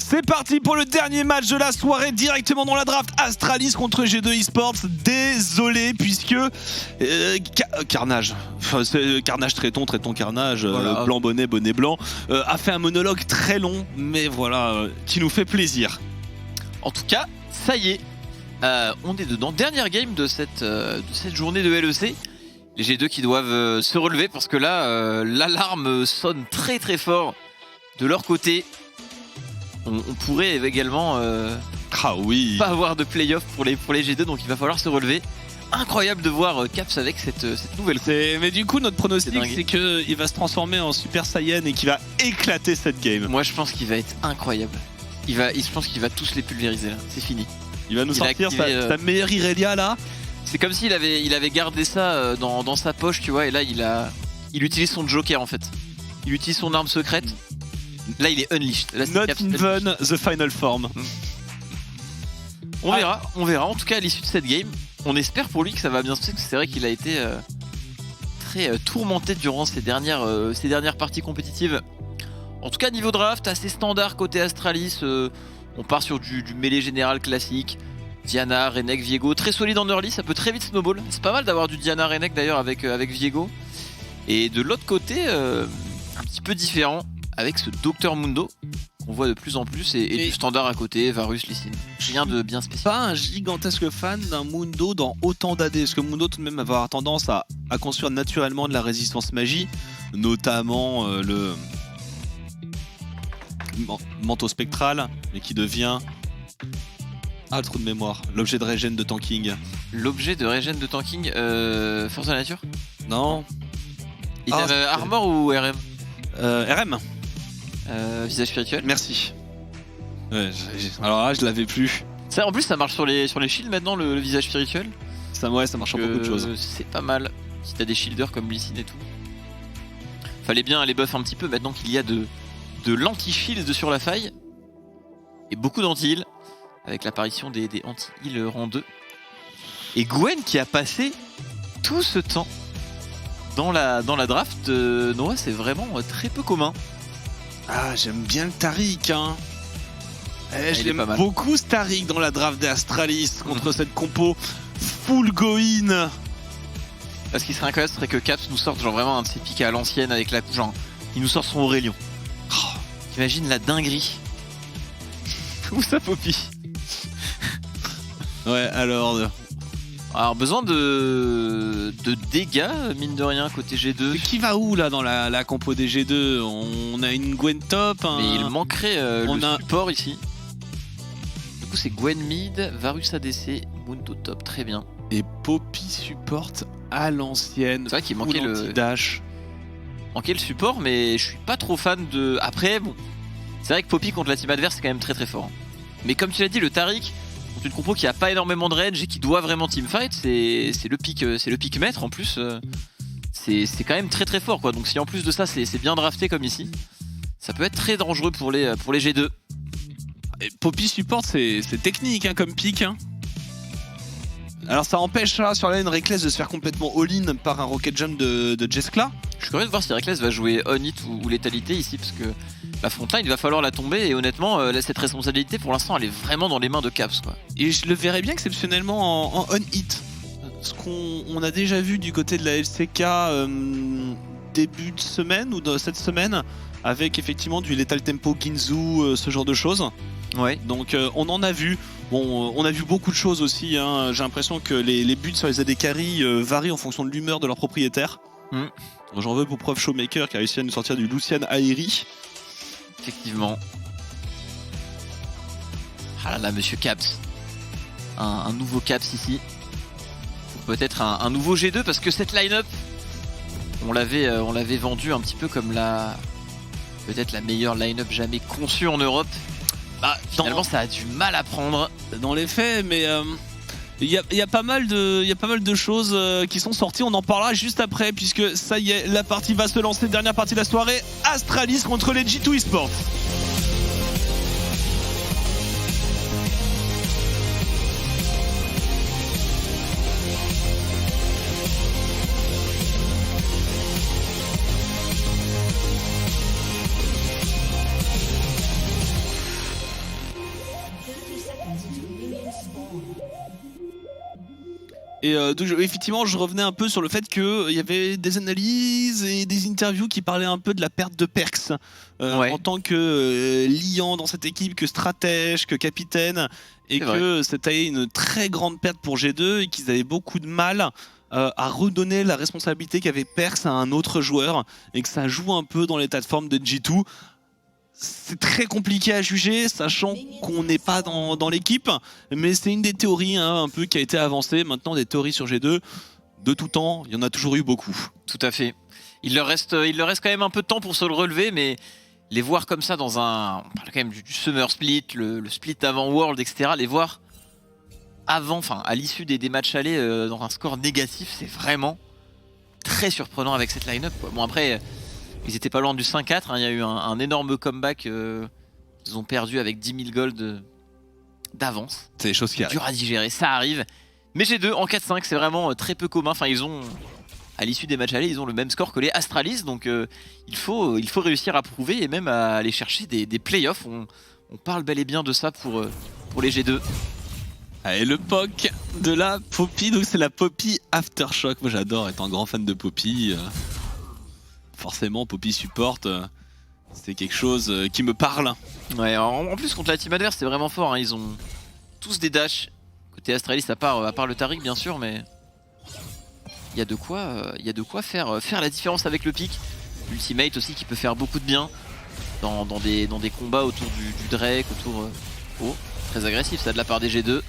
C'est parti pour le dernier match de la soirée, directement dans la draft. Astralis contre G2 Esports. Désolé, puisque Carnage, Carnage Tréton Carnage, voilà. Blanc bonnet, bonnet blanc, a fait un monologue très long, mais voilà, qui nous fait plaisir. En tout cas, ça y est, on est dedans. Dernière game de cette journée de LEC. Les G2 qui doivent se relever parce que là, l'alarme sonne très très fort de leur côté. On pourrait également pas avoir de playoff pour les G2, donc il va falloir se relever. Incroyable de voir Caps avec cette nouvelle coupe. Mais du coup, notre pronostic, c'est qu'il va se transformer en Super Saiyan et qu'il va éclater cette game. Moi, je pense qu'il va être incroyable. Je pense qu'il va tous les pulvériser là. C'est fini. Il va nous sortir sa meilleure Irelia là. C'est comme s'il avait gardé ça dans sa poche, tu vois, et là il utilise son Joker en fait. Il utilise son arme secrète. Là il est unleashed. Là, Not even the final form. On verra. En tout cas à l'issue de cette game, on espère pour lui que ça va bien se passer, parce que c'est vrai qu'il a été très tourmenté durant ces dernières parties compétitives. En tout cas niveau draft, assez standard côté Astralis. On part sur du mêlée général classique. Diana, Renek, Viego, très solide en early, ça peut très vite snowball. C'est pas mal d'avoir du Diana Renek d'ailleurs avec Viego. Et de l'autre côté, un petit peu différent, avec ce Dr Mundo qu'on voit de plus en plus et du standard à côté, Varus, Lee Sin. Rien de bien spécial. Pas un gigantesque fan d'un Mundo dans autant d'AD, parce que Mundo tout de même va avoir tendance à construire naturellement de la résistance magie, notamment le manteau spectral, mais qui devient... Ah, trou de mémoire. L'objet de régène de tanking. L'objet de régène de tanking, Force de la nature? Non. Armor ou RM? RM. Visage spirituel? Merci. Ouais, alors là, je l'avais plus. Ça, en plus, ça marche sur les shields maintenant, le visage spirituel. Ça marche sur beaucoup de choses. C'est pas mal. Si t'as des shielders comme Lee Sin et tout. Fallait bien les buff un petit peu maintenant qu'il y a de l'anti-shield sur la faille. Et beaucoup d'anti-heal. Avec l'apparition des anti-heal rang 2. Et Gwen qui a passé tout ce temps dans la draft, Noah, c'est vraiment très peu commun. Ah, j'aime bien le Tariq, hein. Je l'aime beaucoup ce Tariq dans la draft des Astralis contre cette compo full go-in. Ce qui serait incroyable, ce serait que Caps nous sorte genre vraiment un de ses pics à l'ancienne avec la genre, il nous sort son Aurélien. Oh, t'imagines la dinguerie. Où ça Poppy? Ouais, alors besoin de dégâts, mine de rien, côté G2. Mais qui va où là dans la compo des G2? On a une Gwen top. Mais il manquerait support ici. Du coup, c'est Gwen mid, Varus ADC, Mundo top, très bien. Et Poppy support à l'ancienne. C'est vrai qu'il manquait le dash. Manquait le support, mais je suis pas trop fan de. Après, bon, c'est vrai que Poppy contre la team adverse, c'est quand même très très fort. Mais comme tu l'as dit, le Tariq, contre une compo qui a pas énormément de range et qui doit vraiment teamfight, c'est le pick maître en plus. C'est quand même très très fort quoi. Donc si en plus de ça c'est bien drafté comme ici, ça peut être très dangereux pour les G2. Et Poppy support c'est technique hein, comme pick. Hein. Alors ça empêchera sur la lane Reckless de se faire complètement all-in par un rocket jump de Jeskla. Je suis curieux de voir si Reckless va jouer on-hit ou létalité ici parce que la frontline il va falloir la tomber et honnêtement cette responsabilité pour l'instant elle est vraiment dans les mains de Caps quoi. Et je le verrais bien exceptionnellement en on-hit. Ce qu'on a déjà vu du côté de la LCK début de semaine ou de cette semaine avec effectivement du Lethal Tempo, Ginzu, ce genre de choses. Ouais. Donc on en a vu. Bon, on a vu beaucoup de choses aussi. Hein. J'ai l'impression que les buts sur les AD carry varient en fonction de l'humeur de leur propriétaire. J'en veux pour preuve Showmaker qui a réussi à nous sortir du Lucian Airi. Effectivement. Ah là là, monsieur Caps. Un nouveau Caps ici. Peut-être un nouveau G2 parce que cette line-up, on l'avait vendu un petit peu comme peut-être la meilleure line-up jamais conçue en Europe. Bah, finalement, ça a du mal à prendre. Dans les faits, mais il y a pas mal de choses qui sont sorties. On en parlera juste après, puisque ça y est, la partie va se lancer. Dernière partie de la soirée. Astralis contre les G2 Esports. Et donc, effectivement, je revenais un peu sur le fait qu'il y avait des analyses et des interviews qui parlaient un peu de la perte de Perkz en tant que liant dans cette équipe, que stratège, que capitaine, et que c'était une très grande perte pour G2 et qu'ils avaient beaucoup de mal à redonner la responsabilité qu'avait Perkz à un autre joueur et que ça joue un peu dans l'état de forme de G2. C'est très compliqué à juger, sachant qu'on n'est pas dans l'équipe, mais c'est une des théories un peu qui a été avancée. Maintenant, des théories sur G2, de tout temps, il y en a toujours eu beaucoup. Tout à fait. Il leur reste quand même un peu de temps pour se le relever, mais les voir comme ça dans un... On parle quand même du Summer Split, le split avant World, etc. Les voir avant, enfin à l'issue des matchs allés dans un score négatif, c'est vraiment très surprenant avec cette line-up. Bon après... Ils étaient pas loin du 5-4, hein. Il y a eu un énorme comeback. Ils ont perdu avec 10 000 gold d'avance. C'est des choses qui arrivent. Dur à digérer, ça arrive. Mais G2 en 4-5, c'est vraiment très peu commun. Enfin, ils ont, à l'issue des matchs allés, ils ont le même score que les Astralis. Donc il faut réussir à prouver et même à aller chercher des playoffs. On parle bel et bien de ça pour les G2. Allez, le POC de la Poppy, donc c'est la Poppy Aftershock. Moi j'adore, étant un grand fan de Poppy. Forcément, Poppy support, c'est quelque chose qui me parle. Ouais, en plus contre la team adverse, c'est vraiment fort. Hein. Ils ont tous des dashs. Côté Astralis, à part le Taric, bien sûr, mais il y a de quoi faire la différence avec le pick. Ultimate aussi qui peut faire beaucoup de bien dans des combats autour du Drake, autour... Oh, très agressif ça de la part des G2.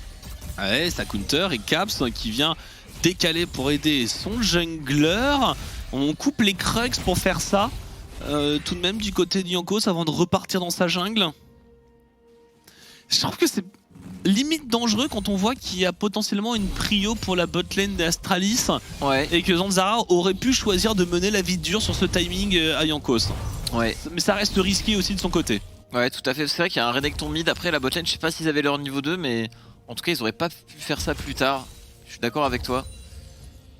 Ouais, ça counter et Caps qui vient décaler pour aider son jungler. On coupe les Krugs pour faire ça. Tout de même du côté de Jankos avant de repartir dans sa jungle. Je trouve que c'est limite dangereux quand on voit qu'il y a potentiellement une prio pour la botlane des Astralis. Ouais. Et que Zanzara aurait pu choisir de mener la vie dure sur ce timing à Jankos. Ouais. Mais ça reste risqué aussi de son côté. Ouais, tout à fait. C'est vrai qu'il y a un Renekton mid après la botlane. Je sais pas s'ils avaient leur niveau 2, mais en tout cas, ils auraient pas pu faire ça plus tard. Je suis d'accord avec toi.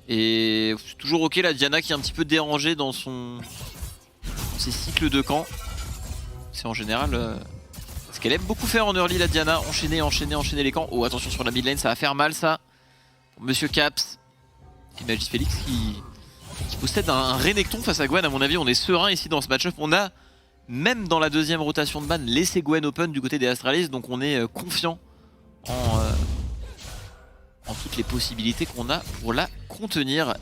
Et c'est toujours ok la Diana qui est un petit peu dérangée dans ses cycles de camp. C'est en général ce qu'elle aime beaucoup faire en early la Diana, enchaîner les camps. Oh attention sur la mid lane, ça va faire mal ça. Pour Monsieur Caps et Magifélix qui possède un Renekton face à Gwen. À mon avis on est serein ici dans ce match-up. On a même dans la deuxième rotation de ban laissé Gwen open du côté des Astralis. Donc on est confiant en toutes les possibilités qu'on a pour la contenir.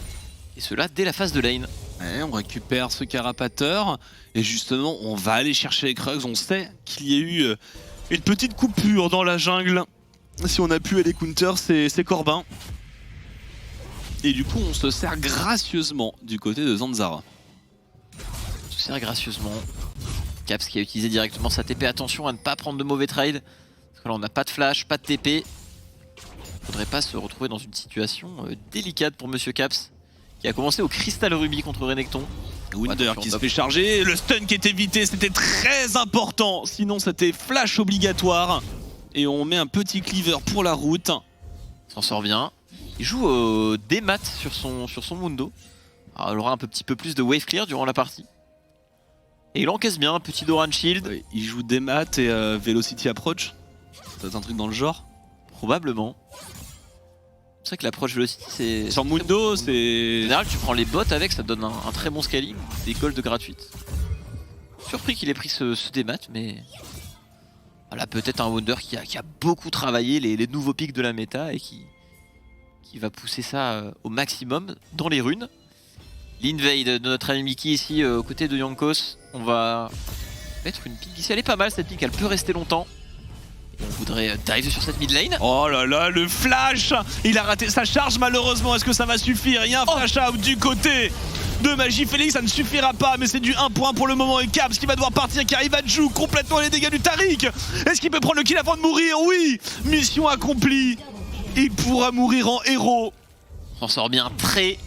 Et cela dès la phase de lane. Ouais, on récupère ce carapateur. Et justement, on va aller chercher les Krugs. On sait qu'il y a eu une petite coupure dans la jungle. Si on a pu aller counter, c'est Corbin. Et du coup, on se sert gracieusement du côté de Zanzara. On se sert gracieusement. Caps qui a utilisé directement sa TP. Attention à ne pas prendre de mauvais trade. Parce que là, on n'a pas de flash, pas de TP. Faudrait pas se retrouver dans une situation délicate pour Monsieur Caps qui a commencé au Crystal Ruby contre Renekton. Wunder qui se fait charger, le stun qui est évité, c'était très important, sinon c'était flash obligatoire. Et on met un petit cleaver pour la route. S'en sort bien. Il joue au démat sur son Mundo. Alors, il aura un petit peu plus de wave clear durant la partie. Et il encaisse bien, un petit Doran Shield. Oui, il joue démat et Velocity Approach. C'est un truc dans le genre. Probablement. C'est vrai que l'approche Velocity c'est... Sur Mundo c'est... En général tu prends les bots avec, ça te donne un très bon scaling, des golds gratuites. Surpris qu'il ait pris ce démat, mais... Voilà, peut-être un Wonder qui a beaucoup travaillé les nouveaux pics de la méta et qui va pousser ça au maximum dans les runes. L'invade de notre ami Mickey ici aux côtés de Jankos. On va mettre une pique ici, elle est pas mal cette pique, elle peut rester longtemps. On voudrait dive sur cette mid lane. Oh là là, le flash! Il a raté sa charge malheureusement, est-ce que ça va suffire? Il y a un flash out du côté de Magifélix, ça ne suffira pas, mais c'est du 1 point pour le moment. Et Caps qui va devoir partir car il va jouer complètement les dégâts du Taric. Est-ce qu'il peut prendre le kill avant de mourir? Oui! Mission accomplie. Il pourra mourir en héros. On s'en sort bien très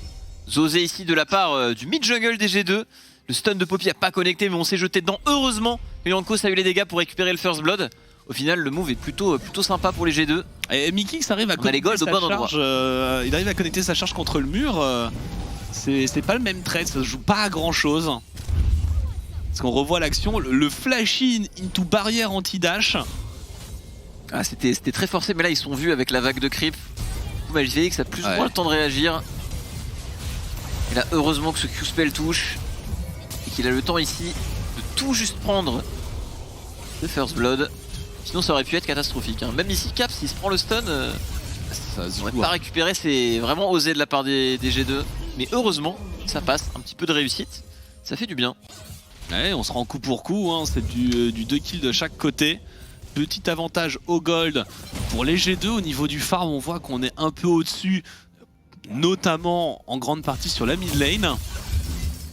osé ici de la part du mid jungle des G2. Le stun de Poppy a pas connecté mais on s'est jeté dedans. Heureusement que Jankos a eu les dégâts pour récupérer le first blood. Au final, le move est plutôt sympa pour les G2. Et Mickey arrive à connecter sa charge. Il arrive à connecter sa charge contre le mur. C'est pas le même trade, ça se joue pas à grand chose. Parce qu'on revoit l'action, le flash in into barrière anti-dash. Ah, c'était très forcé, mais là ils sont vus avec la vague de creep. Magifélix a plus ou moins le temps de réagir. Et là, heureusement que ce Q-spell touche et qu'il a le temps ici de tout juste prendre le First Blood. Sinon, ça aurait pu être catastrophique. Hein. Même ici, Caps, s'il se prend le stun, Ça se on joue, va pas récupérer. C'est vraiment osé de la part des G2. Mais heureusement, ça passe. Un petit peu de réussite. Ça fait du bien. Ouais, on se rend coup pour coup, hein. C'est du 2 kills de chaque côté. Petit avantage au gold pour les G2. Au niveau du farm, on voit qu'on est un peu au-dessus, notamment en grande partie sur la mid lane.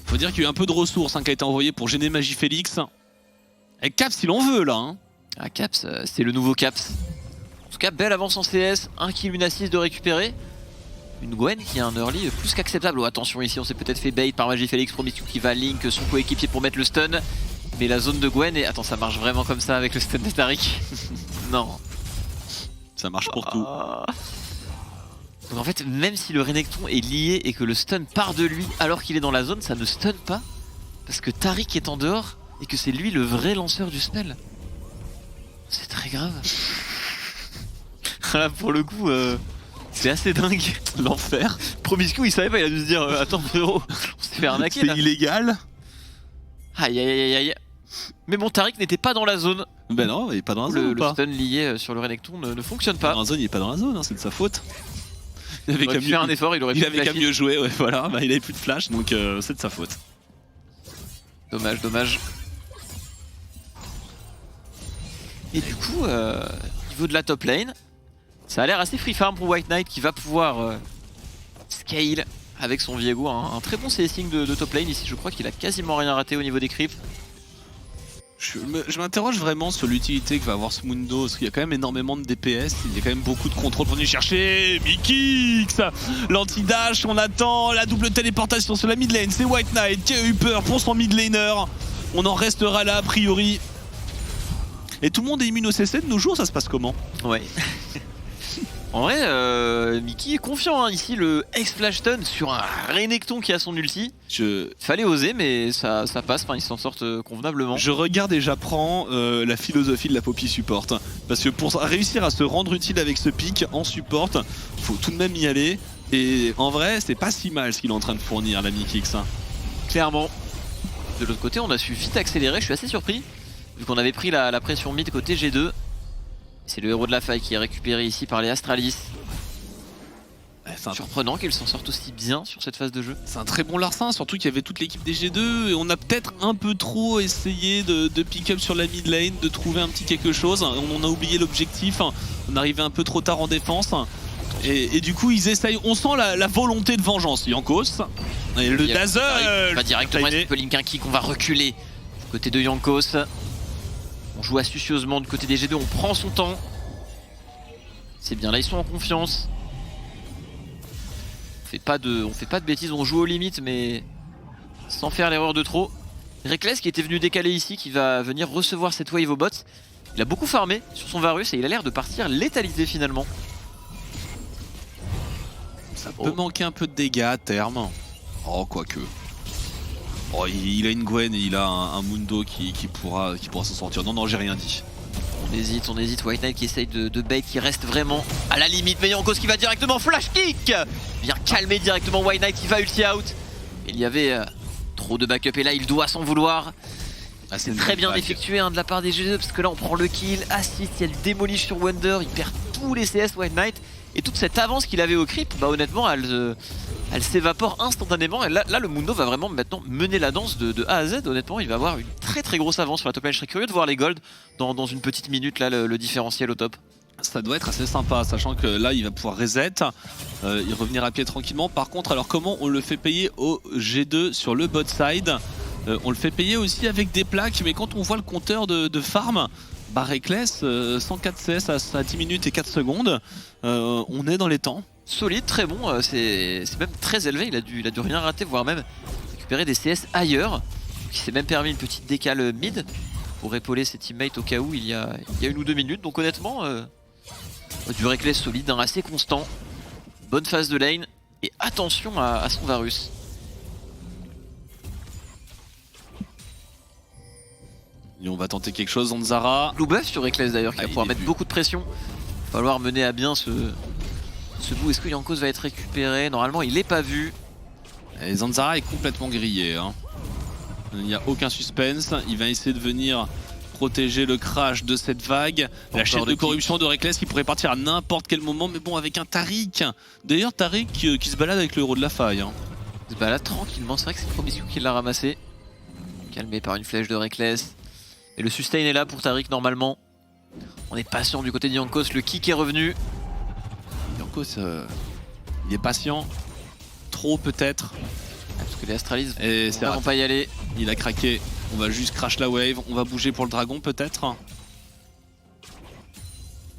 Faut dire qu'il y a eu un peu de ressources hein, qui a été envoyé pour gêner Magifélix. Et Caps, il en veut là. Hein. Ah, Caps, c'est le nouveau Caps. En tout cas, belle avance en CS. 1 kill, une assist de récupérer. Une Gwen qui a un early plus qu'acceptable. Oh, attention, ici on s'est peut-être fait bait par Magifélix. Promiscu qui va link son coéquipier pour mettre le stun. Mais la zone de Gwen est... Attends, ça marche vraiment comme ça avec le stun de Taric? Non. Ça marche pour tout. Donc en fait, même si le Renekton est lié et que le stun part de lui alors qu'il est dans la zone, ça ne stun pas. Parce que Taric est en dehors et que c'est lui le vrai lanceur du spell. C'est très grave. Là, pour le coup, c'est assez dingue. L'enfer. Promiscu, il savait pas, il a dû se dire attends frérot, on s'est fait arnaquer là. C'est illégal. Aïe aïe aïe aïe. Mais mon Taric n'était pas dans la zone. Ben non, il est pas dans la zone. Le stun lié sur le Renekton ne fonctionne pas. Dans la zone, il est pas dans la zone, hein, c'est de sa faute. Il avait qu'à faire un effort, il aurait pu avait qu'à mieux jouer, ouais, voilà. Bah, il avait plus de flash, donc c'est de sa faute. Dommage, dommage. Et du coup, niveau de la top lane, ça a l'air assez free farm pour White Knight qui va pouvoir scale avec son Viego. Un très bon CSing de top lane ici, je crois qu'il a quasiment rien raté au niveau des creeps. Je m'interroge vraiment sur l'utilité que va avoir ce Mundo, parce qu'il y a quand même énormément de DPS, il y a quand même beaucoup de contrôle pour venir chercher Mikix, l'anti-dash, on attend la double téléportation sur la mid lane, c'est White Knight qui a eu peur pour son mid laner, on en restera là a priori. Et tout le monde est immune au CC de nos jours, ça se passe comment? Ouais. En vrai, Mickey est confiant hein. Ici, le X-Flash Stun sur un Renekton qui a son ulti. Fallait oser, mais ça passe, enfin, ils s'en sortent convenablement. Je regarde et j'apprends la philosophie de la Poppy Support. Parce que pour réussir à se rendre utile avec ce pick en support, faut tout de même y aller. Et en vrai, c'est pas si mal ce qu'il est en train de fournir, la Mikix. Clairement. De l'autre côté, on a su vite accélérer, je suis assez surpris. Vu qu'on avait pris la pression mid côté G2. C'est le héros de la faille qui est récupéré ici par les Astralis. Surprenant qu'ils s'en sortent aussi bien sur cette phase de jeu. C'est un très bon larcin, surtout qu'il y avait toute l'équipe des G2 et on a peut-être un peu trop essayé de pick up sur la mid lane, de trouver un petit quelque chose. On a oublié l'objectif, on arrivait un peu trop tard en défense. Et du coup ils essayent, on sent la volonté de vengeance. Yankos, et le Dazzle va directement être Link un kick, on va reculer du côté de Yankos. On joue astucieusement du côté des G2, on prend son temps. C'est bien, là ils sont en confiance. On fait pas de bêtises, on joue aux limites mais sans faire l'erreur de trop. Reckless qui était venu décaler ici, qui va venir recevoir cette wave au bot. Il a beaucoup farmé sur son Varus et il a l'air de partir létalisé finalement. Ça peut manquer un peu de dégâts à terme. Oh, quoique. Oh, il a une Gwen et il a un Mundo qui pourra s'en sortir. Non, j'ai rien dit. On hésite. White Knight qui essaye de bait, qui reste vraiment à la limite. Mais Yankos qui va directement flash kick. Vient calmer directement White Knight qui va ulti out. Il y avait trop de backup et là il doit s'en vouloir. C'est très bien effectué de la part des G2 parce que là on prend le kill, assist, il y a le démolish sur Wonder, il perd tous les CS White Knight. Et toute cette avance qu'il avait au creep, bah honnêtement elle s'évapore instantanément. Et là le Mundo va vraiment maintenant mener la danse de A à Z. Honnêtement il va avoir une très grosse avance sur la top lane. Je serais curieux de voir les golds dans une petite minute là le différentiel au top. Ça doit être assez sympa, sachant que là il va pouvoir reset, il revenir à pied tranquillement. Par contre, alors comment on le fait payer au G2 sur le bot side? On le fait payer aussi avec des plaques, mais quand on voit le compteur de farm, bah Reckless, 104 CS à 10 minutes et 4 secondes, on est dans les temps. Solide, très bon, c'est même très élevé, il a dû rien rater, voire même récupérer des CS ailleurs. Il s'est même permis une petite décale mid pour épauler ses teammates au cas où il y a 1 ou 2 minutes. Donc honnêtement, du Reckless solide, assez constant, bonne phase de lane et attention à son Varus. Et on va tenter quelque chose, Zanzara. Blue buff sur Reckless d'ailleurs, qui va pouvoir mettre beaucoup de pression. Il va falloir mener à bien ce bout. Est-ce que Jankos va être récupéré? Normalement, il n'est pas vu. Et Zanzara est complètement grillé. Hein. Il n'y a aucun suspense. Il va essayer de venir protéger le crash de cette vague. La chaîne de corruption de Reckless qui pourrait partir à n'importe quel moment. Mais bon, avec un Taric. D'ailleurs, Taric qui se balade avec le héros de la faille. Hein. Il se balade tranquillement. C'est vrai que c'est Promiscu qui l'a ramassé. Calmé par une flèche de Reckless. Et le sustain est là pour Taric normalement. On est patient du côté de Jankos. Le kick est revenu. Jankos, il est patient. Trop peut-être. Parce que les Astralis ne vont pas y aller. Il a craqué. On va juste crash la wave. On va bouger pour le dragon peut-être.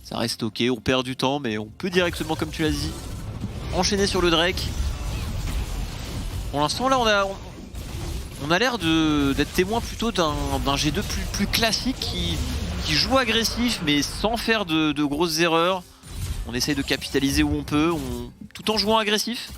Ça reste ok. On perd du temps, mais on peut directement, comme tu l'as dit, enchaîner sur le Drake. Pour l'instant, là, on a l'air d'être témoin plutôt d'un G2 plus classique qui joue agressif, mais sans faire de grosses erreurs. On essaye de capitaliser où on peut, tout en jouant agressif.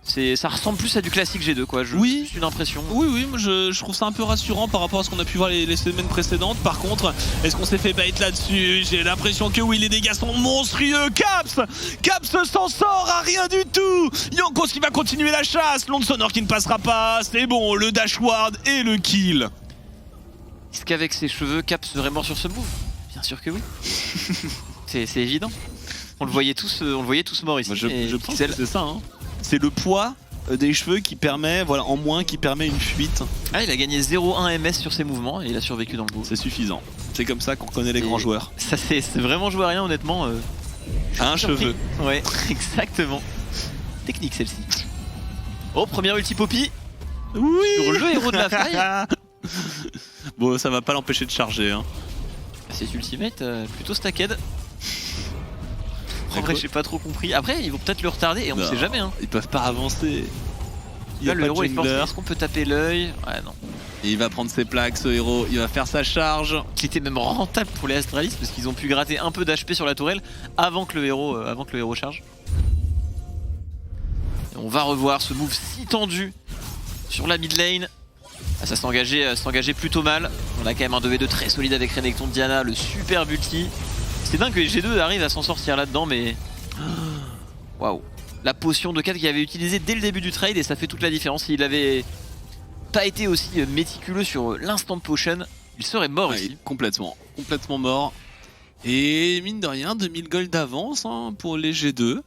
Ça ressemble plus à du classique G2 quoi, oui. Juste une impression. Oui, moi je trouve ça un peu rassurant par rapport à ce qu'on a pu voir les semaines précédentes. Par contre, est-ce qu'on s'est fait bait là-dessus? J'ai l'impression que oui, les dégâts sont monstrueux. Caps s'en sort à rien du tout. Jankos qui va continuer la chasse, l'onde sonore qui ne passera pas. C'est bon, le dashward et le kill. Est-ce qu'avec ses cheveux, Caps serait mort sur ce move? Bien sûr que oui. C'est évident. On le voyait tous morts ici. Moi, je pense que c'est ça. Hein. C'est le poids des cheveux qui permet, voilà, en moins, qui permet une fuite. Ah, il a gagné 0,1 MS sur ses mouvements et il a survécu dans le bout. C'est suffisant. C'est comme ça qu'on connaît les grands joueurs. Ça c'est vraiment joué à rien honnêtement. Un cheveu. Ouais, exactement. Technique celle-ci. Oh, première ulti Poppy. Oui. Sur le héros de la faille. Bon, ça va pas l'empêcher de charger. Hein. C'est ultimate plutôt stacked. En vrai, j'ai pas trop compris. Après, ils vont peut-être le retarder et on ne sait jamais. Hein. Ils peuvent pas avancer. Là, le héros est forcé. Est-ce qu'on peut taper l'œil? Ouais, non. Et il va prendre ses plaques, ce héros. Il va faire sa charge. Qui était même rentable pour les Astralis parce qu'ils ont pu gratter un peu d'HP sur la tourelle avant que le héros charge. Et on va revoir ce move si tendu sur la mid lane. Ah, ça s'engageait plutôt mal. On a quand même un 2v2 très solide avec Renekton Diana, le super ulti. C'est dingue que les G2 arrivent à s'en sortir là-dedans, mais... Waouh. La potion de 4 qu'il avait utilisée dès le début du trade et ça fait toute la différence. S'il avait pas été aussi méticuleux sur l'instant potion, il serait mort ici. Complètement mort. Et mine de rien, 2000 gold d'avance hein, pour les G2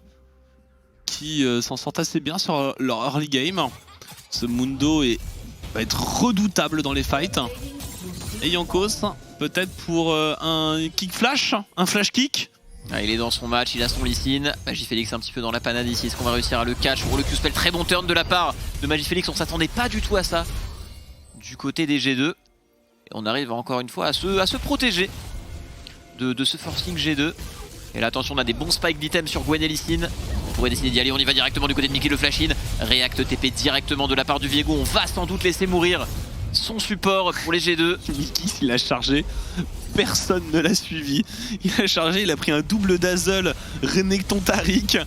qui s'en sortent assez bien sur leur early game. Ce Mundo va être redoutable dans les fights. Et Jankos, peut-être pour un kick flash, un flash kick. Ah, il est dans son match, il a son Lee-Sin. Magifélix un petit peu dans la panade ici. Est-ce qu'on va réussir à le catch pour le Q-spell? Très bon turn de la part de Magifélix. On s'attendait pas du tout à ça du côté des G2. Et on arrive encore une fois à se protéger de ce forcing G2. Et là attention, on a des bons spikes d'items sur Gwen et Lee-Sin. On pourrait décider d'y aller, on y va directement du côté de Mickey le flash in. React TP directement de la part du Viego. On va sans doute laisser mourir son support pour les G2. Mickey, il a chargé, personne ne l'a suivi. Il a chargé, il a pris un double dazzle Renekton Taric.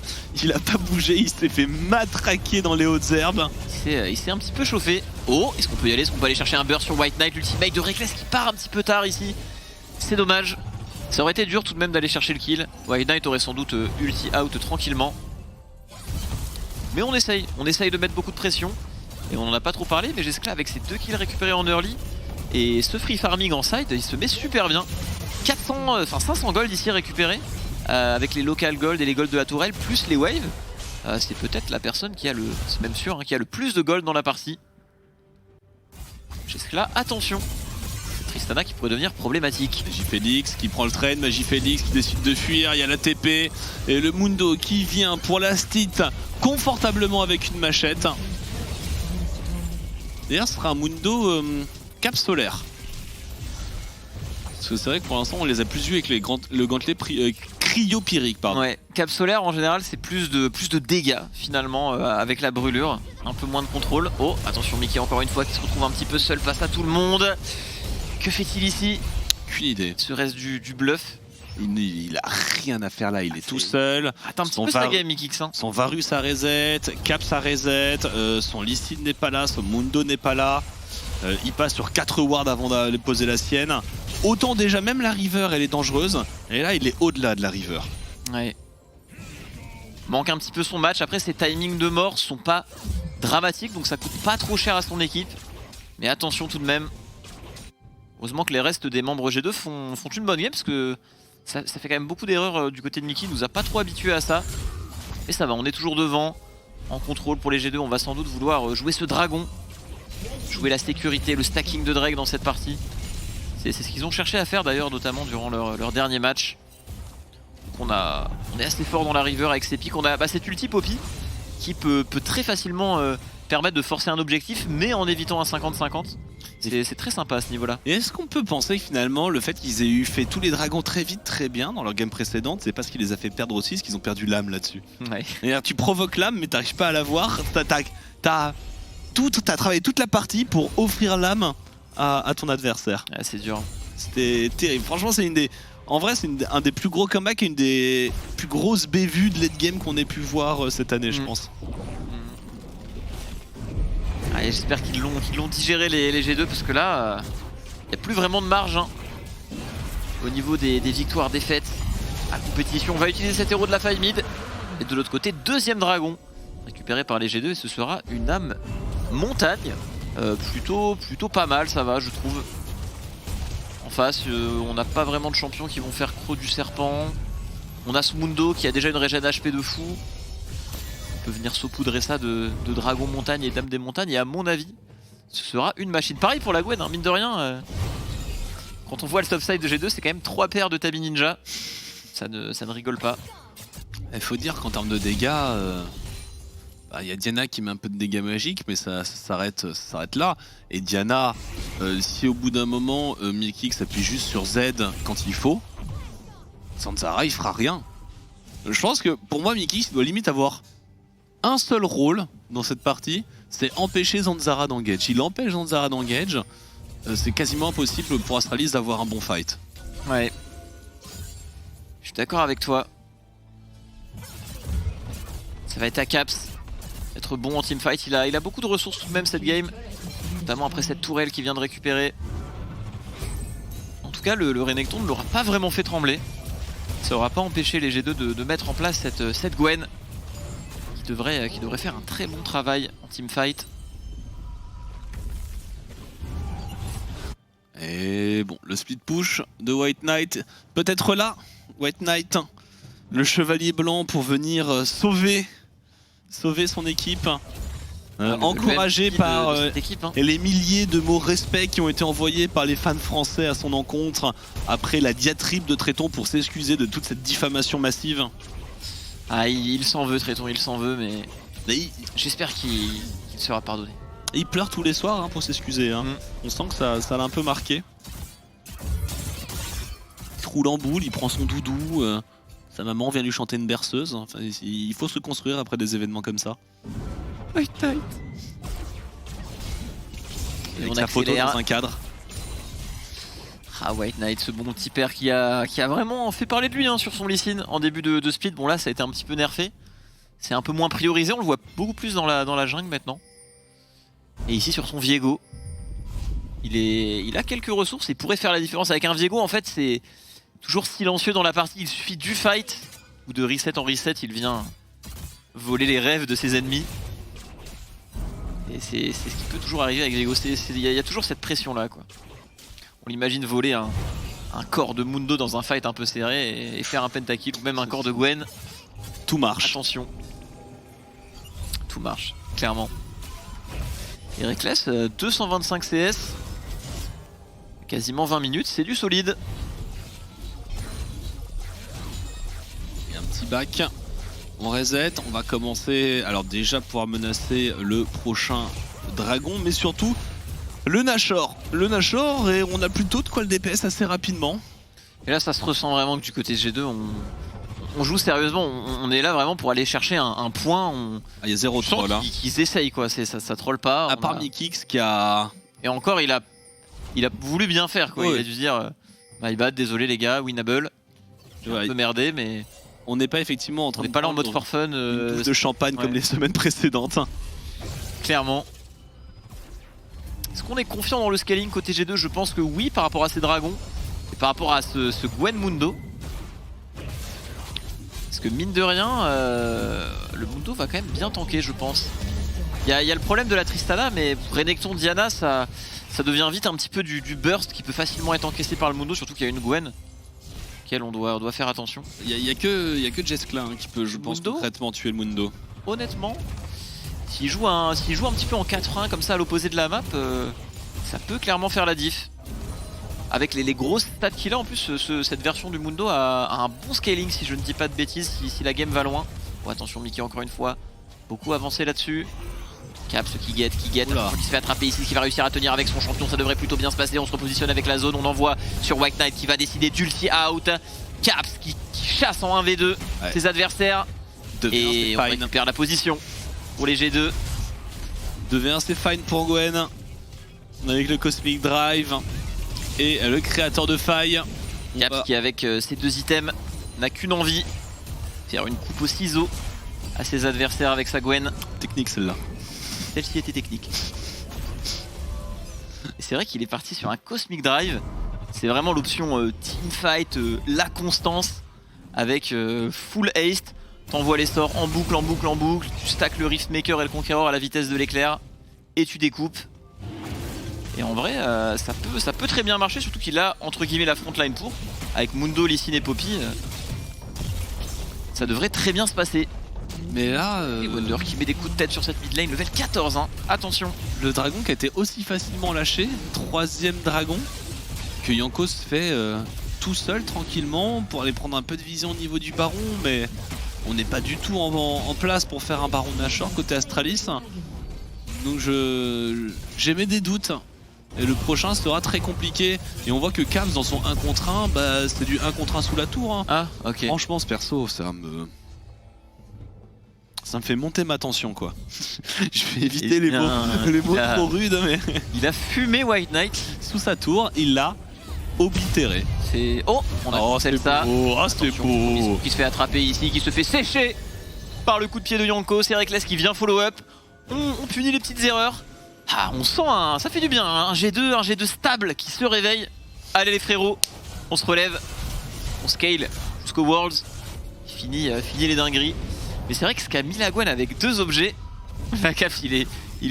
Il a pas bougé, il s'est fait matraquer dans les hautes herbes. Il s'est un petit peu chauffé. Oh, est-ce qu'on peut y aller? Est-ce qu'on peut aller chercher un burst sur White Knight? L'ultimate de Reckless qui part un petit peu tard ici. C'est dommage. Ça aurait été dur tout de même d'aller chercher le kill. White Knight aurait sans doute ulti out tranquillement. Mais on essaye de mettre beaucoup de pression. Et on en a pas trop parlé, mais Jescla avec ses 2 kills récupérés en early et ce free farming en side, il se met super bien. 500 gold ici récupérés avec les local gold et les gold de la tourelle plus les waves. C'est peut-être la personne qui a c'est même sûr, hein, qui a le plus de gold dans la partie. Jescla, attention. C'est Tristana qui pourrait devenir problématique. Magifélix qui prend le train, Magifélix qui décide de fuir, il y a la TP et le Mundo qui vient pour la stit confortablement avec une machette. D'ailleurs, ce sera un Mundo cap solaire. Parce que c'est vrai que pour l'instant, on les a plus vus avec le gantelet cryopyrique. Pardon. Ouais, cap solaire en général, c'est plus de dégâts finalement avec la brûlure. Un peu moins de contrôle. Oh, attention, Mickey encore une fois qui se retrouve un petit peu seul face à tout le monde. Que fait-il ici? Aucune idée. Serait-ce du bluff? Il a rien à faire là, il est tout seul. Attends un petit peu sa game, Mikix. Hein. Son Varus à reset, Cap ça reset, son Lee-Sin n'est pas là, son Mundo n'est pas là. Il passe sur 4 wards avant d'aller poser la sienne. Autant déjà, même la River, elle est dangereuse. Et là, il est au-delà de la River. Ouais. Manque un petit peu son match. Après, ses timings de mort sont pas dramatiques, donc ça coûte pas trop cher à son équipe. Mais attention tout de même. Heureusement que les restes des membres G2 font une bonne game, parce que ça fait quand même beaucoup d'erreurs du côté de Mickey. Il nous a pas trop habitués à ça. Et ça va, on est toujours devant. En contrôle pour les G2, on va sans doute vouloir jouer ce dragon. Jouer la sécurité, le stacking de Drake dans cette partie. C'est ce qu'ils ont cherché à faire d'ailleurs, notamment durant leur dernier match. Donc on est assez fort dans la River avec ses pics. On a cette ulti Poppy qui peut très facilement permettre de forcer un objectif, mais en évitant un 50-50. C'est très sympa à ce niveau-là. Et est-ce qu'on peut penser que finalement le fait qu'ils aient fait tous les dragons très vite, très bien dans leur game précédente, c'est parce qu'ils les a fait perdre aussi, parce qu'ils ont perdu l'âme là-dessus. Ouais. Et tu provoques l'âme mais t'arrives pas à la voir. T'as travaillé toute la partie pour offrir l'âme à ton adversaire. Ah, c'est dur. C'était terrible. Franchement, c'est en vrai, c'est un des plus gros comebacks et une des plus grosses bévues de late game qu'on ait pu voir cette année, je pense. Allez, j'espère qu'ils l'ont digéré les G2, parce que là, il n'y a plus vraiment de marge hein, au niveau des victoires, défaites à compétition. On va utiliser cet héros de la faille mid. Et de l'autre côté, deuxième dragon récupéré par les G2, et ce sera une âme montagne. Plutôt pas mal, ça va, je trouve. En face, on n'a pas vraiment de champions qui vont faire croc du serpent. On a Smundo qui a déjà une régène HP de fou. On peut venir saupoudrer ça de dragon montagne et dame des montagnes. Et à mon avis, ce sera une machine. Pareil pour la Gwen, hein, mine de rien. Quand on voit le topside de G2, c'est quand même 3 paires de Tabi Ninja. Ça ne rigole pas. Il faut dire qu'en termes de dégâts, y a Diana qui met un peu de dégâts magiques, mais ça s'arrête là. Et Diana, si au bout d'un moment Mickey s'appuie juste sur Z quand il faut, Zanzara il fera rien. Je pense que pour moi Mickey doit limite avoir un seul rôle dans cette partie, c'est empêcher Zanzara d'engage. Il empêche Zanzara d'engage, c'est quasiment impossible pour Astralis d'avoir un bon fight. Ouais. Je suis d'accord avec toi. Ça va être à Caps. Être bon en teamfight, il a beaucoup de ressources tout de même cette game, notamment après cette tourelle qu'il vient de récupérer. En tout cas, le Renekton ne l'aura pas vraiment fait trembler. Ça n'aura pas empêché les G2 de mettre en place cette Gwen qui devrait faire un très bon travail en teamfight. Et bon, le split push de White Knight, peut-être là, White Knight, le chevalier blanc pour venir sauver son équipe, encouragé par équipe, hein. les milliers de mots respect qui ont été envoyés par les fans français à son encontre après la diatribe de Tréton pour s'excuser de toute cette diffamation massive. Ah, il s'en veut Tréton, il s'en veut, mais j'espère qu'il sera pardonné. Et il pleure tous les soirs hein, pour s'excuser. Hein. On sent que ça l'a un peu marqué. Il se roule en boule, il prend son doudou. Sa maman vient lui chanter une berceuse. Enfin, il faut se construire après des événements comme ça. White Knight. Avec sa photo dans un cadre. Ah, White Knight, ce bon petit père qui a vraiment fait parler de lui hein, sur son Lee Sin en début de split. Bon là ça a été un petit peu nerfé. C'est un peu moins priorisé, on le voit beaucoup plus dans la jungle maintenant. Et ici sur son Viego, il a quelques ressources et pourrait faire la différence. Avec un Viego en fait c'est toujours silencieux dans la partie, il suffit du fight ou de reset en reset, il vient voler les rêves de ses ennemis. Et c'est ce qui peut toujours arriver avec Viego, il y a toujours cette pression là quoi. On l'imagine voler un corps de Mundo dans un fight un peu serré et faire un pentakill ou même un corps de Gwen. Tout marche. Attention. Tout marche, clairement. Et Reckless, 225 CS. Quasiment 20 minutes, c'est du solide. Et un petit back. On reset, on va commencer. Alors déjà pouvoir menacer le prochain dragon, mais surtout le Nashor. Le Nashor, et on a plutôt de quoi le DPS assez rapidement. Et là ça se ressent vraiment que du côté G2 on joue sérieusement, on est là vraiment pour aller chercher un point. Il y a 0 troll là. Qu'ils essayent quoi, ça troll pas. À part Mikix qui a... Et encore il a voulu bien faire quoi, il a dû se dire my bad, désolé les gars, winnable. J'ai un peu merdé mais... On n'est pas effectivement en train de... On n'est pas là en mode for fun. De champagne comme les semaines précédentes. Clairement. Est-ce qu'on est confiant dans le scaling côté G2? Je pense que oui, par rapport à ces dragons. Et par rapport à ce Gwen Mundo. Parce que mine de rien, le Mundo va quand même bien tanker, je pense. Il y a le problème de la Tristana, mais Renekton Diana, ça devient vite un petit peu du burst qui peut facilement être encaissé par le Mundo, surtout qu'il y a une Gwen. Auquel on doit faire attention. Il y a que Jeskla hein, qui peut, je pense, concrètement tuer le Mundo. Honnêtement, s'il joue un petit peu en 4-1 comme ça à l'opposé de la map, ça peut clairement faire la diff. Avec les grosses stats qu'il a en plus, cette version du Mundo a un bon scaling si je ne dis pas de bêtises, si la game va loin. Oh, attention Mickey encore une fois, beaucoup avancé là-dessus. Caps qui guette, qui se fait attraper ici, qui va réussir à tenir avec son champion, ça devrait plutôt bien se passer. On se repositionne avec la zone, on envoie sur White Knight qui va décider d'ulti out. Caps qui chasse en 1v2 ses adversaires. Et on récupère la position pour les G2. 2v1 c'est fine pour Gwen. Avec le Cosmic Drive. Et le créateur de faille. Caps qui avec ses 2 items n'a qu'une envie, faire une coupe au ciseau à ses adversaires avec sa Gwen. Technique celle-là. Celle-ci était technique. Et c'est vrai qu'il est parti sur un Cosmic Drive. C'est vraiment l'option teamfight, la constance. Avec full haste. T'envoies les sorts en boucle, en boucle, en boucle. Tu stacks le Riftmaker et le Conqueror à la vitesse de l'éclair. Et tu découpes. Et en vrai, ça peut très bien marcher, surtout qu'il a entre guillemets la frontline pour. Avec Mundo, Lee Sin et Poppy, ça devrait très bien se passer. Mais là... Et Wonder qui met des coups de tête sur cette mid lane, level 14, hein. Attention. Le dragon qui a été aussi facilement lâché, 3ème dragon, que Jankos fait tout seul, tranquillement, pour aller prendre un peu de vision au niveau du baron, mais on n'est pas du tout en place pour faire un baron Nashor côté Astralis. Donc j'émets des doutes. Et le prochain sera très compliqué. Et on voit que Caps dans son 1 contre 1, bah, c'est du 1 contre 1 sous la tour. Hein. Ah, ok. Franchement, ce perso, ça me fait monter ma tension, quoi. Je vais éviter les mots trop rudes, mais... Il a fumé White Knight. Sous sa tour, il l'a oblitéré. C'est... Oh, on a fait ça. C'était beau. Qui se fait attraper ici, qui se fait sécher par le coup de pied de Yonko. C'est Reckless qui vient follow up. On punit les petites erreurs. Ah, on sent ça fait du bien, hein, un G2 stable qui se réveille. Allez les frérots, on se relève, on scale jusqu'au Worlds, fini les dingueries. Mais c'est vrai que ce qu'a mis la Gwen avec 2 objets, la Caps il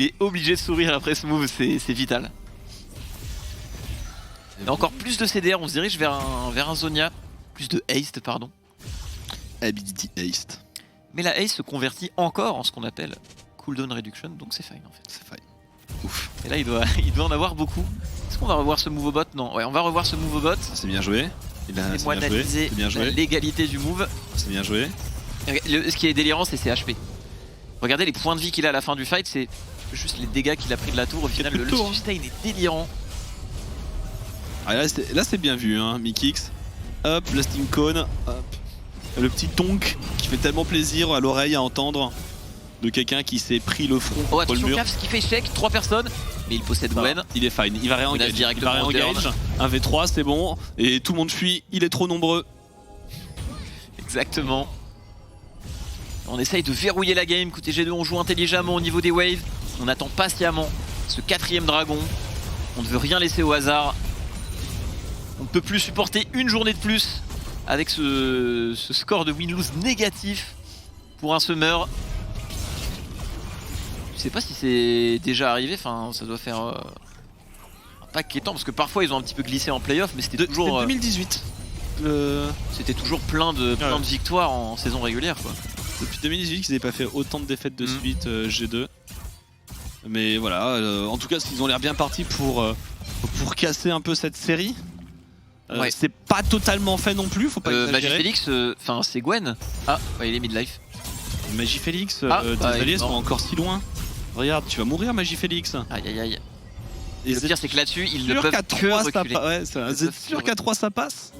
est obligé de sourire après ce move, c'est vital. Et encore plus de CDR, on se dirige vers un Zonia, plus de haste pardon. Ability haste. Mais la haste se convertit encore en ce qu'on appelle cooldown reduction, donc c'est fine en fait. C'est fine. Ouf. Et là il doit en avoir beaucoup. Est-ce qu'on va revoir ce move au bot? Non, ouais, on va revoir ce move au bot. C'est bien joué. C'est moi d'analyser la légalité du move. C'est bien joué. Ce qui est délirant, c'est ses HP. Regardez les points de vie qu'il a à la fin du fight, c'est juste les dégâts qu'il a pris de la tour. Au final, le sustain est délirant. Ah, là c'est bien vu, hein, Mikix. Hop, Blasting Cone. Hop. Le petit tonk qui fait tellement plaisir à l'oreille à entendre. De quelqu'un qui s'est pris le front contre le mur. Caps qui fait échec, 3 personnes, mais il possède Gwen. Il est fine, il va réengage. Il va réengage. 1v3, c'est bon. Et tout le monde fuit, il est trop nombreux. Exactement. On essaye de verrouiller la game. Côté G2, on joue intelligemment au niveau des waves. On attend patiemment ce 4ème dragon. On ne veut rien laisser au hasard. On ne peut plus supporter une journée de plus avec ce score de win-lose négatif pour un summer. Je sais pas si c'est déjà arrivé, enfin ça doit faire un paquet de temps parce que parfois ils ont un petit peu glissé en playoff, mais c'était toujours 2018. C'était toujours plein de victoires en saison régulière quoi. Depuis 2018 ils n'avaient pas fait autant de défaites de suite G2. Mais voilà, en tout cas ils ont l'air bien partis pour casser un peu cette série. Ouais. C'est pas totalement fait non plus, faut pas exagérer. Magifélix, enfin c'est Gwen. Ah, ouais, il est midlife. Magifélix, tes alliés sont encore si loin. Regarde, tu vas mourir Magifélix. Aïe aïe aïe. Et le pire c'est que là-dessus ils ne peuvent que reculer. Ouais, c'est sûr qu'à 3 ça passe.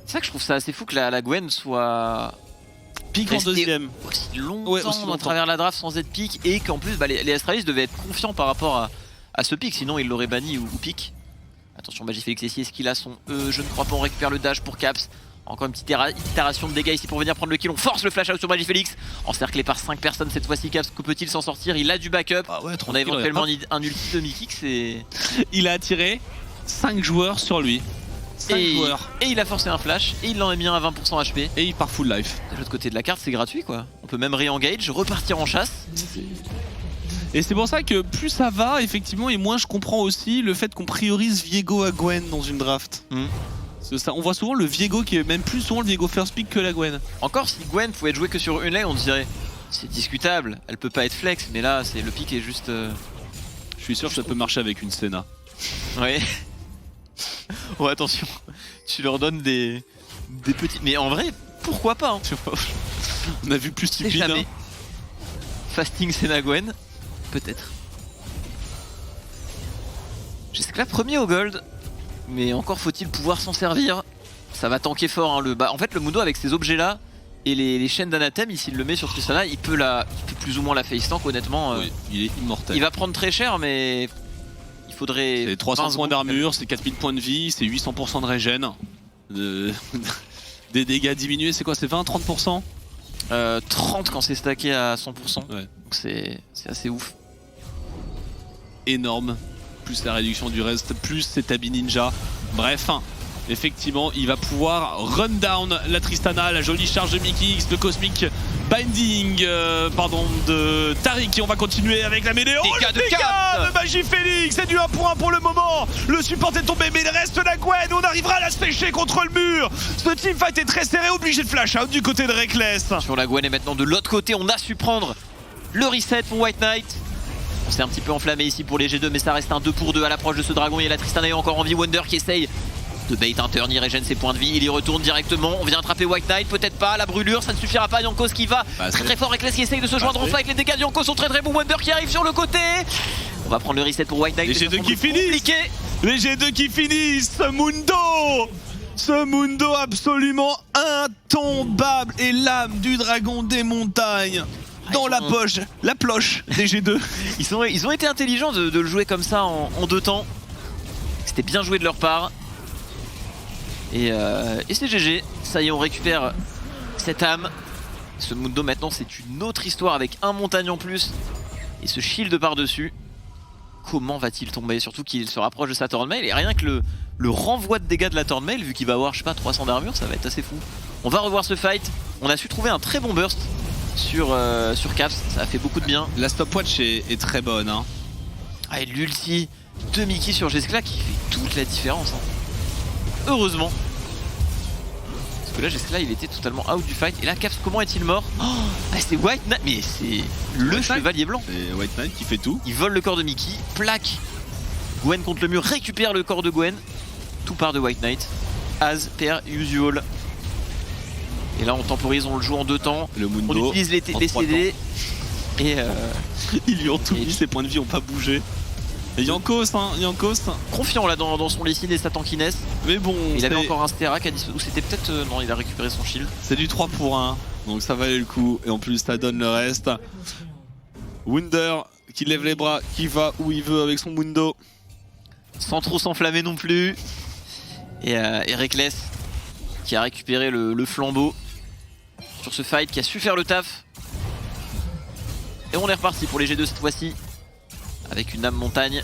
C'est ça que je trouve ça assez fou que la Gwen soit pique en deuxième aussi longtemps à travers la draft sans être pique et qu'en plus les Astralis devaient être confiants par rapport à ce pique, sinon ils l'auraient banni ou pique. Attention Magifélix ici, est-ce qu'il a son E? Je ne crois pas, on récupère le dash pour Caps. Encore une petite itération de dégâts ici pour venir prendre le kill. On force le flash out sur Magifélix. Encerclé par 5 personnes cette fois-ci. Caps, que peut-il s'en sortir? Il a du backup. Ah ouais, on a éventuellement un ulti de Mikix et... Il a attiré 5 joueurs sur lui. 5 joueurs. Et il a forcé un flash et il l'en a mis un à 20% HP. Et il part full life. De l'autre côté de la carte, c'est gratuit quoi. On peut même re-engage, repartir en chasse. Et c'est pour ça que plus ça va, effectivement, et moins je comprends aussi le fait qu'on priorise Viego à Gwen dans une draft. Ça, on voit souvent le Viego qui est même plus souvent le Viego first pick que la Gwen. Encore si Gwen pouvait être jouée que sur une lane, on dirait c'est discutable, elle peut pas être flex, mais là le pick est juste... Je suis sûr que ça peut marcher avec une Senna. Ouais. Oh attention, tu leur donnes des petits... Mais en vrai, pourquoi pas hein. On a vu plus stupide. Jamais. Hein. Fasting Senna Gwen, peut-être. J'esclave premier au gold. Mais encore faut-il pouvoir s'en servir. Ça va tanker fort hein, en fait le Mundo avec ces objets là et les chaînes d'anathème, s'il le met sur Tristana, il peut plus ou moins la face tank honnêtement. Oui, il est immortel. Il va prendre très cher mais il faudrait... C'est 300 points d'armure, c'est 4000 points de vie, c'est 800% de régène. Des dégâts diminués, c'est quoi? C'est 20-30%? 30 quand c'est stacké à 100%. Ouais. Donc c'est assez ouf. Énorme. Plus la réduction du reste, plus c'est Tabi Ninja. Bref, effectivement, il va pouvoir run down la Tristana, la jolie charge de Mikix, le Cosmic Binding de Taric. Et on va continuer avec la mêlée. Oh, le dégât de Magifélix, c'est du 1 pour 1 pour le moment. Le support est tombé, mais il reste la Gwen. On arrivera à la sécher contre le mur. Ce teamfight est très serré, obligé de flash out du côté de Reckless. Sur la Gwen et maintenant de l'autre côté, on a su prendre le reset pour White Knight. On s'est un petit peu enflammé ici pour les G2, mais ça reste un 2 pour 2 à l'approche de ce dragon. Il y a la Tristana est encore en vie. Wonder qui essaye de bait un turn, il régène ses points de vie, il y retourne directement. On vient attraper White Knight, peut-être pas, la brûlure, ça ne suffira pas. Yankos qui va très fort, Reckless qui essaye de se joindre enfin avec les dégâts de Yankos sont très bons. Wonder qui arrive sur le côté. On va prendre le reset pour White Knight. Les G2 qui finissent. Les G2 qui finissent. Ce Mundo absolument intombable et l'âme du dragon des montagnes. Dans la poche, la ploche des G2. Ils ont été intelligents de le jouer comme ça en 2 temps. C'était bien joué de leur part. Et c'est GG. Ça y est, on récupère cette âme. Ce Mundo maintenant, c'est une autre histoire avec un montagne en plus. Et ce shield par-dessus. Comment va-t-il tomber? Surtout qu'il se rapproche de sa Tornmail. Et rien que le renvoi de dégâts de la Tornmail, vu qu'il va avoir, je sais pas, 300 d'armure, ça va être assez fou. On va revoir ce fight. On a su trouver un très bon burst sur Caps, ça a fait beaucoup de bien. La stopwatch est très bonne. Hein. Ah, et l'ulti de Mickey sur Jeskla qui fait toute la différence. Hein. Heureusement. Parce que là, Jeskla, il était totalement out du fight. Et là, Caps, comment est-il mort? C'est White Knight, mais c'est le chevalier blanc. C'est White Knight qui fait tout. Il vole le corps de Mickey, plaque Gwen contre le mur, récupère le corps de Gwen. Tout part de White Knight. As per usual. Et là on temporise, on le joue en 2 temps. Le Mundo, on utilise les CD. Et ils lui ont tout mis, ses points de vie n'ont pas bougé. Et Yankos, confiant là dans son Lysine et sa tankiness. Mais bon, il avait encore un Sterak à disposer. Ou c'était peut-être... non, il a récupéré son shield. C'est du 3 pour 1. Donc ça valait le coup. Et en plus ça donne le reste. Wunder qui lève les bras, qui va où il veut avec son Mundo. Sans trop s'enflammer non plus. Et Reckless qui a récupéré le flambeau sur ce fight, qui a su faire le taf. Et on est reparti pour les G2 cette fois-ci avec une âme montagne.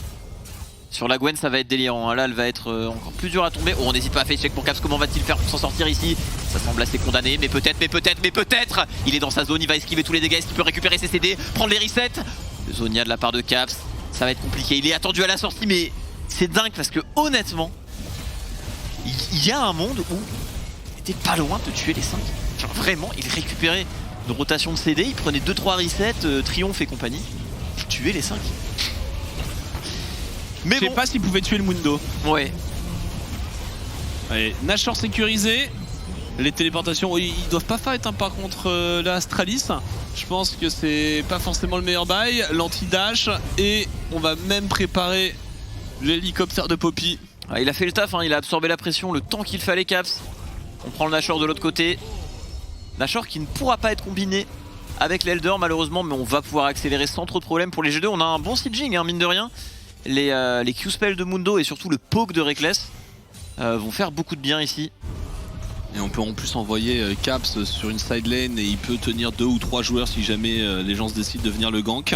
Sur la Gwen ça va être délirant, hein. Là elle va être encore plus dure à tomber. Oh, on n'hésite pas à face check pour Caps, comment va-t-il faire pour s'en sortir ici? Ça semble assez condamné, mais peut-être il est dans sa zone, il va esquiver tous les dégâts, est-ce qu'il peut récupérer ses CD, prendre les resets? Le Zonia de la part de Caps, ça va être compliqué, il est attendu à la sortie, mais c'est dingue parce que honnêtement il y a un monde où il était pas loin de tuer les 5. Genre vraiment, il récupérait une rotation de CD, il prenait 2-3 resets, triomphe et compagnie, il tuait les 5. Mais je sais pas s'il pouvait tuer le Mundo. Ouais. Allez, Nashor sécurisé. Les téléportations, ils doivent pas fight hein, par contre la Astralis. Je pense que c'est pas forcément le meilleur bail. L'anti-dash et on va même préparer l'hélicoptère de Poppy. Ah, il a fait le taf, hein, il a absorbé la pression le temps qu'il fallait. Caps. On prend le Nashor de l'autre côté. Nashor qui ne pourra pas être combiné avec l'Elder malheureusement, mais on va pouvoir accélérer sans trop de problème pour les G2. On a un bon sieging hein, mine de rien. Les Q-spells de Mundo et surtout le poke de Reckless vont faire beaucoup de bien ici. Et on peut en plus envoyer Caps sur une side lane et il peut tenir 2 ou 3 joueurs si jamais les gens se décident de venir le gank.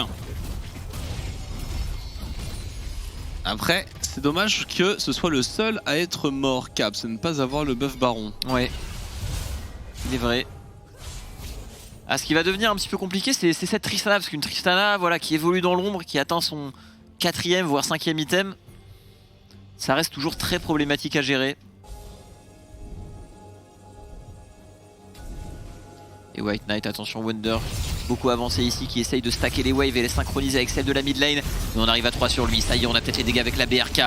Après, c'est dommage que ce soit le seul à être mort, Caps, et ne pas avoir le buff baron. Ouais, il est vrai. Ah, ce qui va devenir un petit peu compliqué, c'est cette Tristana, parce qu'une Tristana voilà, qui évolue dans l'ombre, qui atteint son 4e voire 5e item, ça reste toujours très problématique à gérer. Et White Knight, attention Wonder, beaucoup avancé ici, qui essaye de stacker les waves et les synchroniser avec celle de la mid lane. Mais on arrive à 3 sur lui, ça y est, on a peut-être les dégâts avec la BRK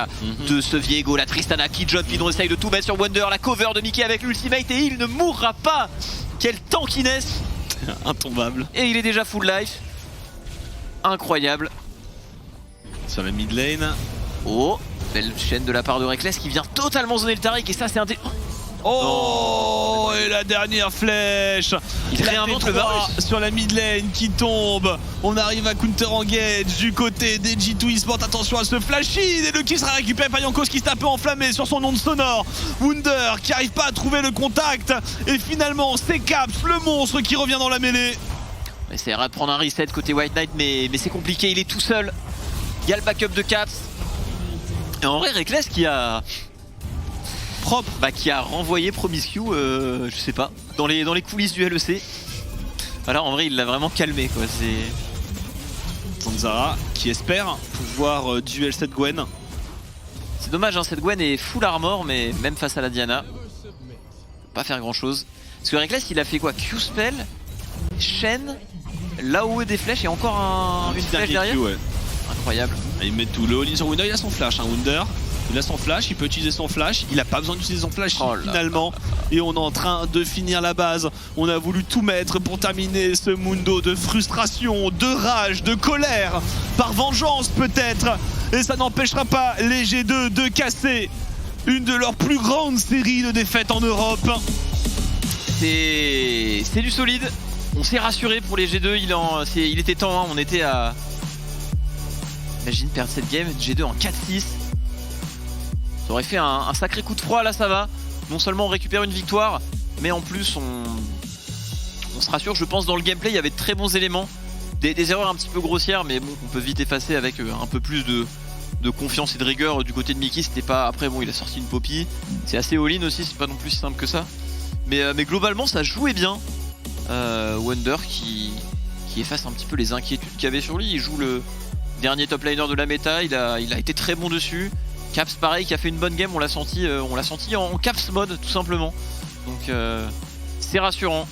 de ce Viego, la Tristana qui jump, on essaye de tout mettre sur Wonder, la cover de Mickey avec l'ultimate et il ne mourra pas. Quel tankiness. Intombable. Et il est déjà full life. Incroyable. Sur la mid lane. Oh, belle chaîne de la part de Reckless qui vient totalement zoner le Taric et ça c'est un des... Oh, et la dernière flèche. Il réinvente le Varus sur la mid lane qui tombe. On arrive à counter engage du côté des G2 Esports. Attention à ce flash in et le kill sera récupéré par Jankos qui s'est un peu enflammé sur son onde sonore. Wunder qui arrive pas à trouver le contact. Et finalement c'est Caps, le monstre, qui revient dans la mêlée. Il essaiera de prendre un reset côté White Knight mais c'est compliqué, il est tout seul. Il y a le backup de Caps. Et en vrai Reckless qui a... propre, qui a renvoyé Promiscue, je sais pas, dans les coulisses du LEC. Voilà, en vrai, il l'a vraiment calmé, quoi. C'est Zanzara qui espère pouvoir duel cette Gwen. C'est dommage, hein, cette Gwen est full armor, mais même face à la Diana, peut pas faire grand chose. Parce que Reckless, il a fait quoi? Q-spell, chaîne, l'AOE des flèches et encore une flèche derrière. Q, ouais. Incroyable. Et il met tout le all-in sur Wunder, il a son flash, hein, Wunder. Il a son flash, il peut utiliser son flash, il a pas besoin d'utiliser son flash finalement. Et on est en train de finir la base. On a voulu tout mettre pour terminer ce Mundo de frustration, de rage, de colère, par vengeance peut-être. Et ça n'empêchera pas les G2 de casser une de leurs plus grandes séries de défaites en Europe. C'est du solide. On s'est rassuré pour les G2, il était temps, hein. On était à... Imagine perdre cette game, G2 en 4-6. Ça aurait fait un sacré coup de froid, là ça va. Non seulement on récupère une victoire, mais en plus on se rassure. Je pense dans le gameplay il y avait de très bons éléments. Des erreurs un petit peu grossières, mais bon, on peut vite effacer avec un peu plus de confiance et de rigueur du côté de Mickey. C'était pas... Après bon, il a sorti une Poppy. C'est assez all-in aussi, c'est pas non plus si simple que ça. Mais globalement ça jouait bien. Wonder qui efface un petit peu les inquiétudes qu'il y avait sur lui. Il joue le dernier top laner de la méta, il a été très bon dessus. Caps pareil qui a fait une bonne game, on l'a senti en Caps mode tout simplement. Donc c'est rassurant.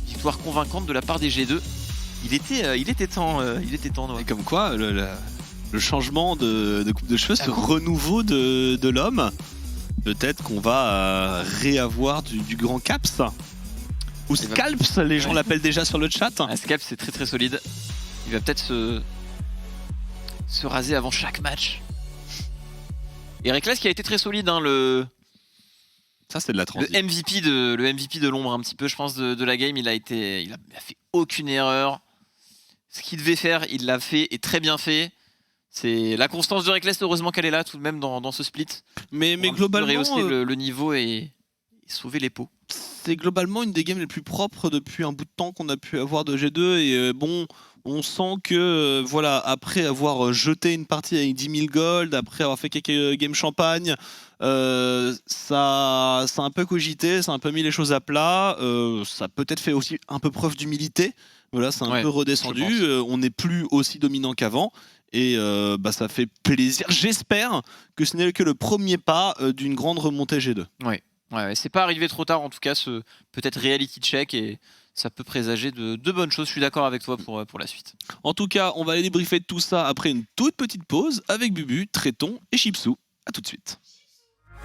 Victoire convaincante de la part des G2. Il était temps. Et comme quoi le changement de coupe de cheveux, ce renouveau de l'homme, peut-être qu'on va réavoir du grand Caps. Ou Scalps, les gens l'appellent déjà sur le chat. Scalps c'est très très solide. Il va peut-être se raser avant chaque match. Et Reckless qui a été très solide, hein, ça c'est de la transition. Le MVP de l'ombre un petit peu je pense de la game. Il a fait aucune erreur. Ce qu'il devait faire, il l'a fait et très bien fait. C'est la constance de Reckless, heureusement qu'elle est là tout de même dans ce split. Mais globalement, rehausser le niveau et sauver les pots. C'est globalement une des games les plus propres depuis un bout de temps qu'on a pu avoir de G2 et bon, on sent que voilà, après avoir jeté une partie avec 10 000 gold, après avoir fait quelques games champagne, ça a un peu cogité, ça a un peu mis les choses à plat, ça a peut-être fait aussi un peu preuve d'humilité. Voilà, c'est un peu redescendu, on n'est plus aussi dominant qu'avant. Et ça fait plaisir. J'espère que ce n'est que le premier pas d'une grande remontée G2. Ouais, c'est pas arrivé trop tard en tout cas, ce peut-être reality check et ça peut présager de bonnes choses. Je suis d'accord avec toi pour la suite. En tout cas, on va aller débriefer de tout ça après une toute petite pause avec Bubu, Tréton et Chipsou. A tout de suite.